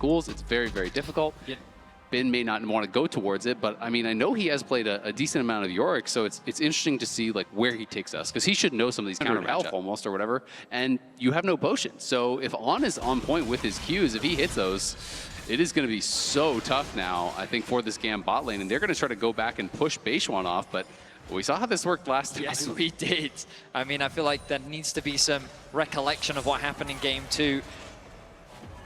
schools. It's very, very difficult. Yeah. Ben may not want to go towards it, but I mean, I know he has played a decent amount of Yorick, so it's interesting to see like where he takes us, because he should know some of these counter health almost or whatever, and you have no potion. So if On is on point with his Qs, if he hits those, it is going to be so tough now, I think, for this GAM bot lane, and they're going to try to go back and push Beishuan off, but we saw how this worked last time. Yes, we did. I mean, I feel like there needs to be some recollection of what happened in Game 2.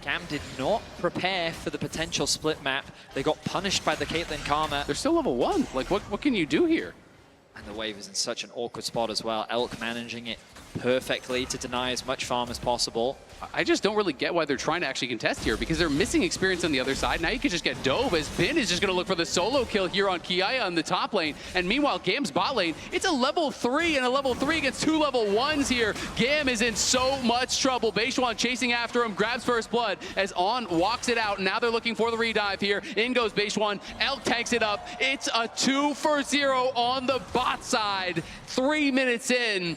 GAM did not prepare for the potential split map. They got punished by the Caitlyn Karma. They're still level 1. Like, what can you do here? And the wave is in such an awkward spot as well. Elk managing it perfectly to deny as much farm as possible. I just don't really get why they're trying to actually contest here, because they're missing experience on the other side. Now you can just get dove, as Ben is just going to look for the solo kill here on Kiaya on the top lane. And meanwhile, GAM's bot lane, it's a level 3 and a level 3 against 2 level 1s here. GAM is in so much trouble. Beishuan chasing after him, grabs first blood as On walks it out. Now they're looking for the redive here. In goes Beishuan. Elk tanks it up. It's a 2-for-0 on the bot side. 3 minutes in.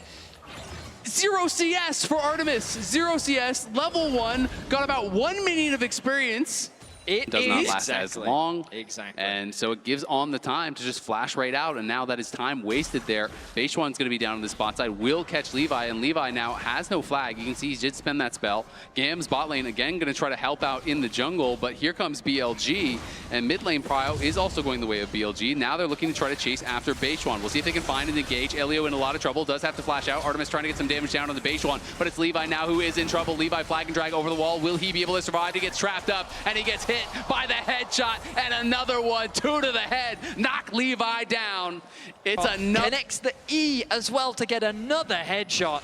0 CS for Artemis. 0 CS, level 1, got about 1 minute of experience. It does not last as long. Exactly. And so it gives On the time to just flash right out, and now that is time wasted there. Beishuan's going to be down on the spot side, will catch Levi, and Levi now has no flag. You can see he did spend that spell. GAM's bot lane, again, going to try to help out in the jungle, but here comes BLG, and mid lane Prio is also going the way of BLG. Now they're looking to try to chase after Beishuan. We'll see if they can find and engage. Elio in a lot of trouble, does have to flash out. Artemis trying to get some damage down on the Beishuan, but it's Levi now who is in trouble. Levi flag and drag over the wall. Will he be able to survive? He gets trapped up, and he gets hit by the headshot, and another one, 2 to the head, knock Levi down. It's another. Connects the E as well to get another headshot.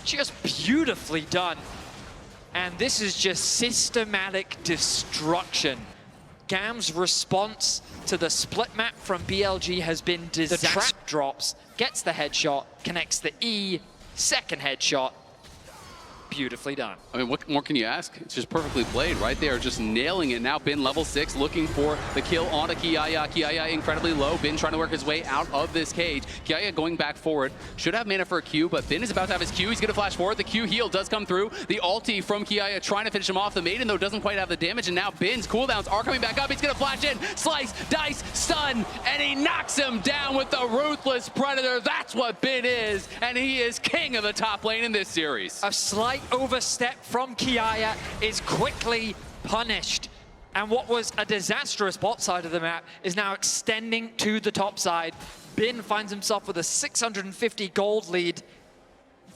Just beautifully done. And this is just systematic destruction. GAM's response to the split map from BLG has been disaster. The trap drops, gets the headshot, connects the E, second headshot. Beautifully done. I mean, what more can you ask? It's just perfectly played right there, just nailing it. Now Ben level 6, looking for the kill onto Kiaya. Kiaya incredibly low. Ben trying to work his way out of this cage. Kiaya going back forward. Should have mana for a Q, but Ben is about to have his Q. He's going to flash forward. The Q heal does come through. The ulti from Kiaya trying to finish him off. The Maiden, though, doesn't quite have the damage, and now Ben's cooldowns are coming back up. He's going to flash in, slice, dice, stun, and he knocks him down with the Ruthless Predator. That's what Ben is, and he is king of the top lane in this series. A slight overstep from Kiaya is quickly punished. And what was a disastrous bot side of the map is now extending to the top side. Bin finds himself with a 650 gold lead,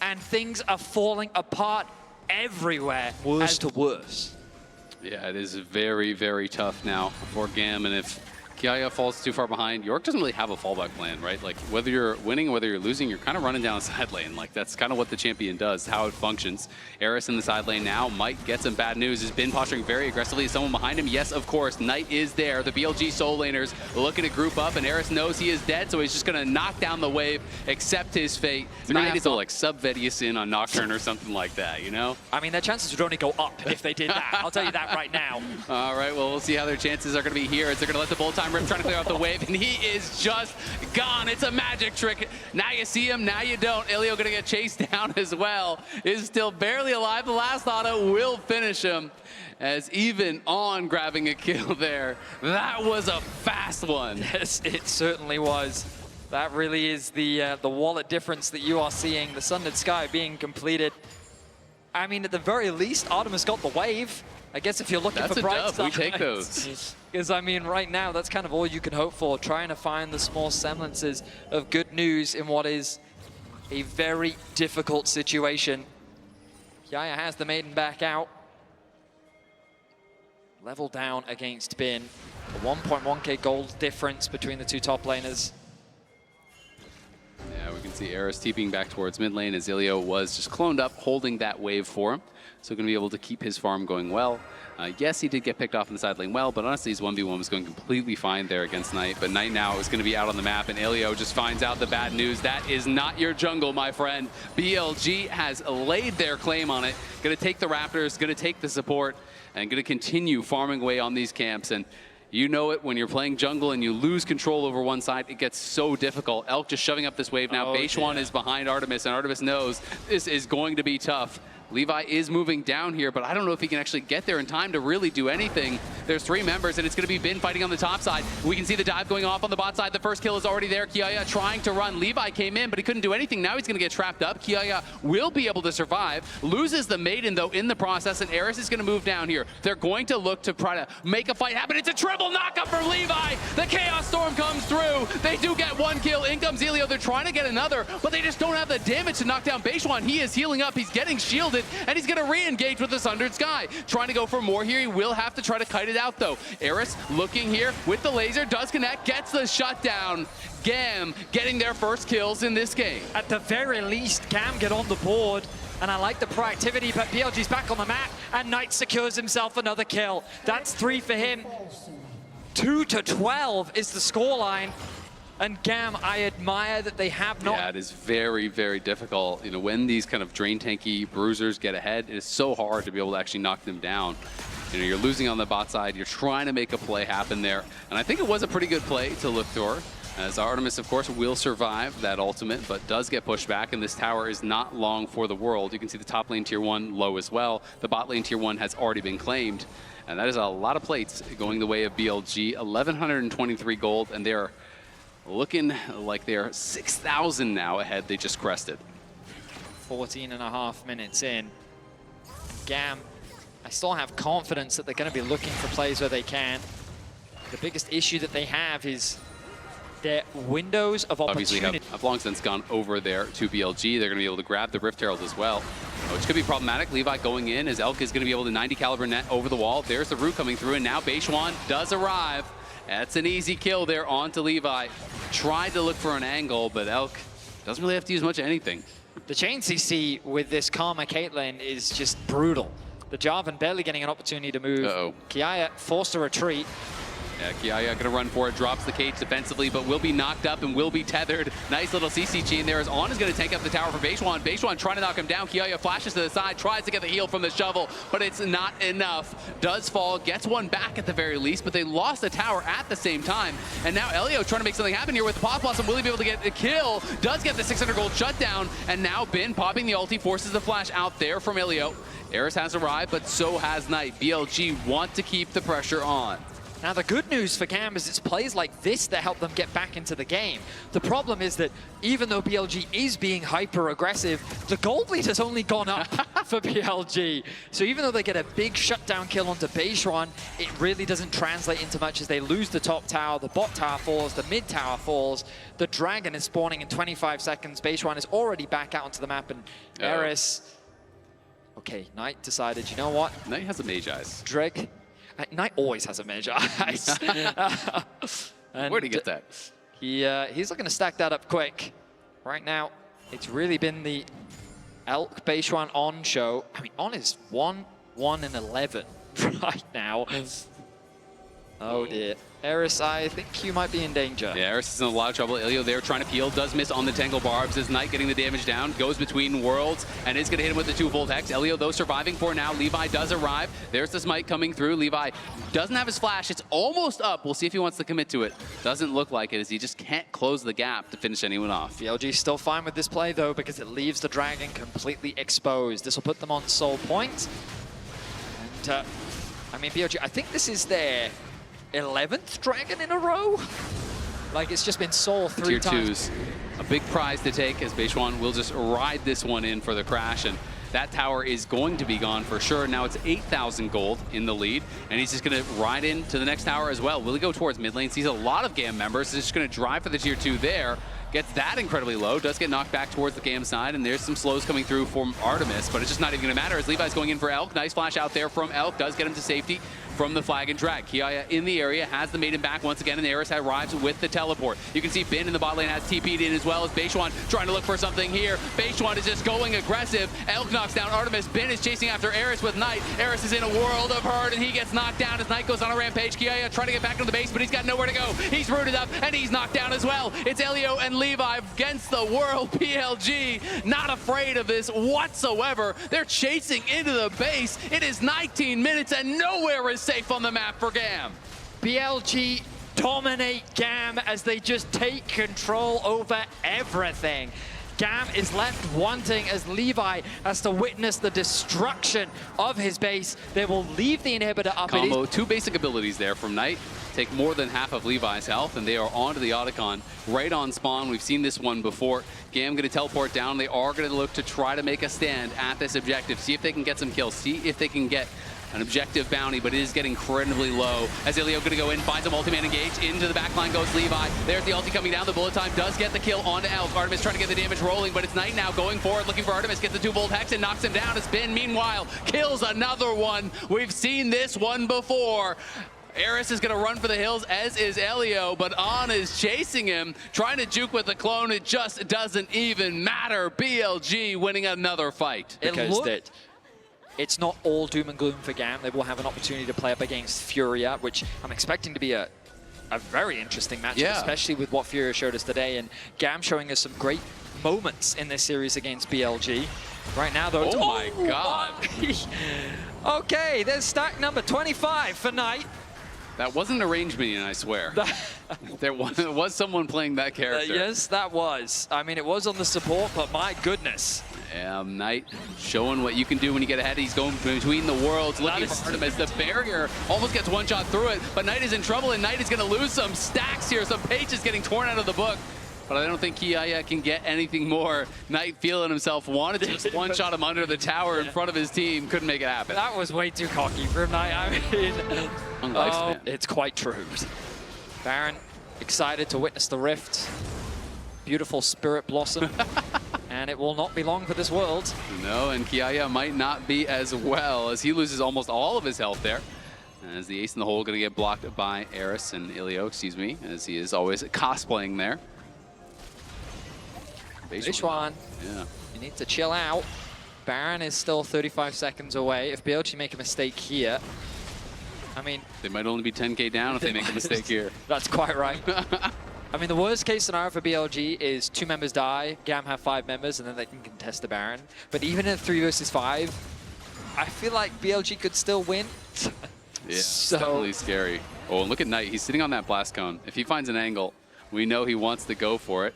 and things are falling apart everywhere. Worse to worse. Yeah, it is very, very tough now for GAM, and if Kiaya falls too far behind, York doesn't really have a fallback plan, right? Like, whether you're winning or whether you're losing, you're kind of running down the side lane. Like, that's kind of what the champion does, how it functions. Eris in the side lane now might get some bad news. Has been posturing very aggressively. Is someone behind him? Yes, of course. Knight is there. The BLG soul laners looking to group up, and Eris knows he is dead, so he's just going to knock down the wave, accept his fate. Knight is to, like, sub-Vedius in on Nocturne or something like that, you know? I mean, their chances would only go up if they did that. I'll tell you that right now. All right, well, we'll see how their chances are going to be here. As they're going to let the Bolt Time Rip try to clear off the wave, and he is just gone. It's a magic trick. Now you see him, now you don't. Ilio going to get chased down as well. Is still barely alive. The last auto will finish him, as even On grabbing a kill there. That was a fast one. Yes, it certainly was. That really is the wallet difference that you are seeing. The Sunlit Sky being completed. I mean, at the very least, Artemis got the wave. I guess if you're looking for bright stuff, we take those. Because, I mean, right now, that's kind of all you can hope for, trying to find the small semblances of good news in what is a very difficult situation. Kiaya has the Maiden back out. Level down against Bin. A 1.1k gold difference between the two top laners. Yeah, we can see Eris TPing back towards mid lane, as Ilio was just cloned up, holding that wave for him. So going to be able to keep his farm going well. Yes, he did get picked off in the side lane well, but honestly, his 1v1 was going completely fine there against Knight. But Knight now is going to be out on the map, and Ilio just finds out the bad news. That is not your jungle, my friend. BLG has laid their claim on it. Going to take the Raptors, going to take the support, and going to continue farming away on these camps. And you know it, when you're playing jungle and you lose control over one side, it gets so difficult. Elk just shoving up this wave now. Beishuan is behind Artemis, and Artemis knows this is going to be tough. Levi is moving down here, but I don't know if he can actually get there in time to really do anything. There's 3 members, and it's going to be Bin fighting on the top side. We can see the dive going off on the bot side. The first kill is already there. Kiaya trying to run. Levi came in, but he couldn't do anything. Now he's going to get trapped up. Kiaya will be able to survive. Loses the Maiden, though, in the process, and Eris is going to move down here. They're going to look to try to make a fight happen. It's a triple knockup for Levi. The Chaos Storm comes through. They do get 1 kill. In comes Elio. They're trying to get another, but they just don't have the damage to knock down Beishuan. He is healing up. He's getting shielded, and he's going to re-engage with the Sundered Sky. Trying to go for more here. He will have to try to kite it out, though. Eris looking here with the laser, does connect, gets the shutdown. GAM getting their first kills in this game. At the very least, GAM get on the board, and I like the proactivity, but BLG's back on the map, and Knight secures himself another kill. That's 3 for him. 2-12 is the scoreline. And GAM, I admire that they have not... Yeah, it is very, very difficult. You know, when these kind of drain tanky bruisers get ahead, it is so hard to be able to actually knock them down. You know, you're losing on the bot side, you're trying to make a play happen there. And I think it was a pretty good play to look for, as Artemis, of course, will survive that ultimate, but does get pushed back, and this tower is not long for the world. You can see the top lane tier 1 low as well. The bot lane tier 1 has already been claimed, and that is a lot of plates going the way of BLG. 1,123 gold, and they're looking like they're 6,000 now ahead. They just crested. 14.5 minutes in. GAM, I still have confidence that they're going to be looking for plays where they can. The biggest issue that they have is their windows of opportunity. Obviously have long since gone over there to BLG. They're going to be able to grab the Rift Herald as well, which could be problematic. Levi going in as Elk is going to be able to 90 caliber net over the wall. There's the root coming through, and now Beishuan does arrive. That's an easy kill there onto Levi. Tried to look for an angle, but Elk doesn't really have to use much of anything. The chain CC with this Karma Caitlyn is just brutal. The Jarvan barely getting an opportunity to move. Kiaya forced a retreat. Yeah, Kiaya gonna run for it, drops the cage defensively, but will be knocked up and will be tethered. Nice little CCG in there as On is gonna take up the tower for Beishuan. Beishuan trying to knock him down. Kiaya flashes to the side, tries to get the heal from the shovel, but it's not enough. Does fall, gets one back at the very least, but they lost the tower at the same time. And now Elio trying to make something happen here with Pop Blossom. Will he be able to get a kill? Does get the 600 gold shutdown, and now Bin popping the ulti, forces the flash out there from Elio. Eris has arrived, but so has Knight. BLG want to keep the pressure on. Now the good news for GAM is it's plays like this that help them get back into the game. The problem is that even though BLG is being hyper aggressive, the gold lead has only gone up for BLG. So even though they get a big shutdown kill onto Beishuan, it really doesn't translate into much as they lose the top tower, the bot tower falls, the mid tower falls, the dragon is spawning in 25 seconds, Beishuan is already back out onto the map, and Eris... Okay, Knight decided, you know what? Knight has a Mage Eyes. Drake. Knight always has a Mage Eyes. Where'd he get that? He's looking to stack that up quick. Right now, it's really been the Elk Beishuan On show. I mean, On is 1-1-11 right now. Oh dear. Eris, I think you might be in danger. Yeah, Eris is in a lot of trouble. Elio there trying to peel, does miss on the Tangle Barbs as Knight getting the damage down, goes between worlds, and is going to hit him with the 2-volt Hex. Elio, though, surviving for now. Levi does arrive. There's the smite coming through. Levi doesn't have his flash. It's almost up. We'll see if he wants to commit to it. Doesn't look like it, as he just can't close the gap to finish anyone off. BLG still fine with this play, though, because it leaves the dragon completely exposed. This will put them on soul point. And, I mean, BLG, I think this is their 11th dragon in a row? Like, it's just been soul 3 times. Tier 2's a big prize to take, as Beishuan will just ride this one in for the crash, and that tower is going to be gone for sure. Now it's 8,000 gold in the lead, and he's just going to ride into the next tower as well. Will he go towards mid lane? Sees a lot of GAM members. He's just going to drive for the tier 2 there. Gets that incredibly low, does get knocked back towards the GAM side, and there's some slows coming through from Artemis, but it's just not even going to matter as Levi's going in for Elk. Nice flash out there from Elk, does get him to safety from the flag and drag. Kiaya in the area, has the Maiden back once again, and Eris arrives with the teleport. You can see Bin in the bot lane has TP'd in as well as Beishuan trying to look for something here. Beishuan is just going aggressive. Elk knocks down Artemis. Bin is chasing after Eris with Knight. Eris is in a world of hurt, and he gets knocked down as Knight goes on a rampage. Kiaya trying to get back into the base, but he's got nowhere to go. He's rooted up, and he's knocked down as well. It's Elio and Levi against the world. BLG not afraid of this whatsoever. They're chasing into the base. It is 19 minutes, and nowhere is safe on the map for GAM. BLG dominate GAM as they just take control over everything. GAM is left wanting as Levi has to witness the destruction of his base. They will leave the inhibitor up. Combo, two basic abilities there from Knight. Take more than half of Levi's health, and they are onto the Otacon right on spawn. We've seen this one before. GAM going to teleport down. They are going to look to try to make a stand at this objective. See if they can get some kills. See if they can get an objective bounty, but it is getting incredibly low. As Ilio going to go in, finds a multi-man engage. Into the backline goes Levi. There's the ulti coming down. The bullet time does get the kill onto Elk. Artemis trying to get the damage rolling, but it's Knight now going forward, looking for Artemis. Gets the 2-volt hex and knocks him down. It's Bin, meanwhile, kills another one. We've seen this one before. Eris is going to run for the hills, as is Elio, but On is chasing him, trying to juke with the clone. It just doesn't even matter. BLG winning another fight. It's not all doom and gloom for GAM. They will have an opportunity to play up against Furia, which I'm expecting to be a very interesting matchup, especially with what Furia showed us today. And GAM showing us some great moments in this series against BLG. Right now, though, oh my God. Okay, there's stack number 25 for Knight. That wasn't a range minion, I swear. There was someone playing that character. Yes, that was. I mean, it was on the support, but my goodness. Yeah, Knight showing what you can do when you get ahead. He's going between the worlds, looking for Artemis. The barrier almost gets one shot through it, but Knight is in trouble, and Knight is going to lose some stacks here. Some pages getting torn out of the book. But I don't think Kiaya can get anything more. Knight feeling himself, wanted to just one-shot him under the tower in front of his team. Couldn't make it happen. That was way too cocky for Knight. I mean, it's quite true. Baron, excited to witness the rift. Beautiful spirit blossom. And it will not be long for this world. No, and Kiaya might not be as well, as he loses almost all of his health there. As the ace in the hole going to get blocked by Eris and Ilio, excuse me, as he is always cosplaying there. Beishwan, you need to chill out. Baron is still 35 seconds away. If BLG make a mistake here, I mean... They might only be 10k down if they make a mistake here. That's quite right. I mean, the worst case scenario for BLG is 2 members die, GAM have 5 members, and then they can contest the Baron. But even in 3 versus 5, I feel like BLG could still win. Yeah, so definitely scary. Oh, and look at Knight. He's sitting on that blast cone. If he finds an angle, we know he wants to go for it.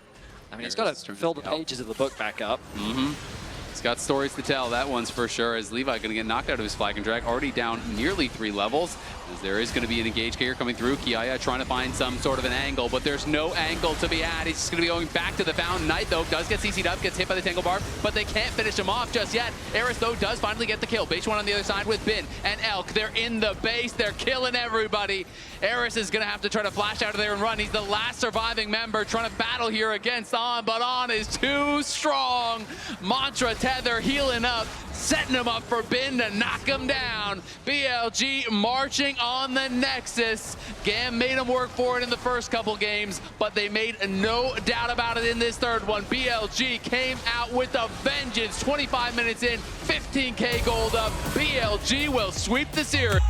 I mean, he's got to fill the pages of the book back up. He's got stories to tell, that one's for sure, as Levi going to get knocked out of his flag and drag, already down nearly 3 levels, as there is going to be an engage carrier coming through. Kiaya trying to find some sort of an angle, but there's no angle to be had. He's just going to be going back to the fountain. Knight, though, does get CC'd up, gets hit by the Tangle Barb, but they can't finish him off just yet. Eris, though, does finally get the kill. Beishwan on the other side with Bin and Elk. They're in the base. They're killing everybody. Eris is going to have to try to flash out of there and run. He's the last surviving member trying to battle here against On, but On is too strong. Mantra Tether healing up, setting him up for Bin to knock him down. BLG marching on the Nexus. GAM made him work for it in the first couple games, but they made no doubt about it in this third one. BLG came out with a vengeance. 25 minutes in, 15k gold up. BLG will sweep the series.